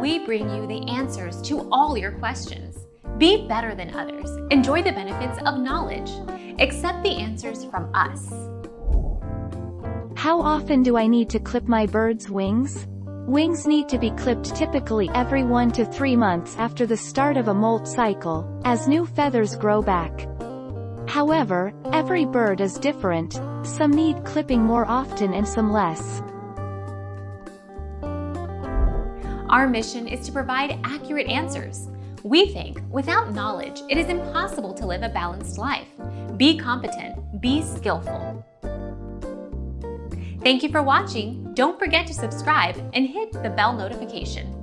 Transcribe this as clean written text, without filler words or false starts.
We bring you the answers to all your questions. Be better than others. Enjoy the benefits of knowledge. Accept the answers from us. How often do I need to clip my bird's wings? Wings need to be clipped typically every 1 to 3 months after the start of a molt cycle, as new feathers grow back. However, every bird is different, some need clipping more often and some less. Our mission is to provide accurate answers. We think without knowledge, it is impossible to live a balanced life. Be competent, be skillful. Thank you for watching. Don't forget to subscribe and hit the bell notification.